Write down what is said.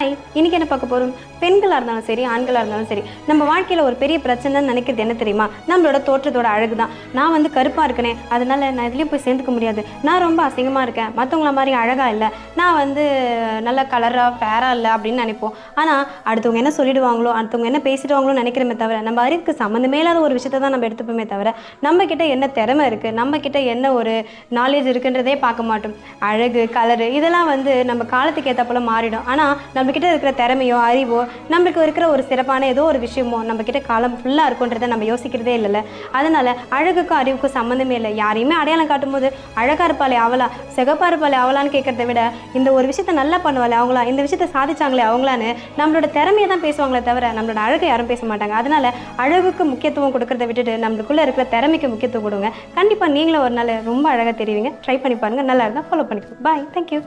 Hi, இன்னைக்கு என்ன பார்க்க போகிறோம்? பெண்களாக இருந்தாலும் சரி, ஆண்களாக இருந்தாலும் சரி, நம்ம வாழ்க்கையில் ஒரு பெரிய பிரச்சனைன்னு நினைக்கிறது என்ன தெரியுமா? நம்மளோட தோற்றத்தோட அழகு தான். நான் வந்து கருப்பாக இருக்கனே, அதனால நான் இதுலேயும் போய் சேர்ந்துக்க முடியாது. நான் ரொம்ப அசிங்கமாக இருக்கேன், மற்றவங்கள மாதிரி அழகாக இல்லை, நான் வந்து நல்ல கலராக ஃபேராக இல்லை அப்படின்னு நினைப்போம். ஆனால் அடுத்தவங்க என்ன சொல்லிடுவாங்களோ, அடுத்தவங்க என்ன பேசிடுவாங்களோ நினைக்கிறமே தவிர, நம்ம அறிவுக்கு சம்மந்தமே இல்லாத ஒரு விஷயத்தை தான் நம்ம எடுத்துப்போமே தவிர, நம்மக்கிட்ட என்ன திறமை இருக்குது, நம்மக்கிட்ட என்ன ஒரு நாலேஜ் இருக்குன்றதே பார்க்க மாட்டோம். அழகு, கலரு இதெல்லாம் வந்து நம்ம காலத்துக்கு ஏற்ற போல மாறிடும். ஆனால் நம்மக்கிட்ட இருக்கிற திறமையோ அறிவோ நம்மளுக்கு இருக்கிற ஒரு சிறப்பான ஏதோ ஒரு விஷயமோ நம்மக்கிட்ட காலம் ஃபுல்லாக இருக்குன்றதை நம்ம யோசிக்கிறதே இல்லைல்ல. அதனால் அழகுக்கும் அறிவுக்கும் சம்மந்தமே இல்லை. யாரையுமே அடையாளம் காட்டும் போது அழகாக இருப்பாளே அவளா, சிகப்பாக இருப்பாளே அவளான்னு கேட்குறத விட, இந்த ஒரு விஷயத்த நல்லா பண்ணுவாளே அவங்களா, இந்த விஷயத்த சாதிச்சாங்களே அவங்களான்னு நம்மளோட திறமையை தான் பேசுவாங்களே தவிர நம்மளோட அழகை யாரும் பேச மாட்டாங்க. அதனால் அழகுக்கு முக்கியத்துவம் கொடுக்கறத விட்டுட்டு நம்மளுக்குள்ளே இருக்கிற திறமைக்கு முக்கியத்துவம் கொடுங்க. கண்டிப்பாக நீங்களும் ஒரு நாள் ரொம்ப அழகாக தெரிவிங்க. ட்ரை பண்ணி பாருங்கள். நல்லா இருந்தால் ஃபாலோ பண்ணிக்கோங்க. பாய், தேங்க்யூ.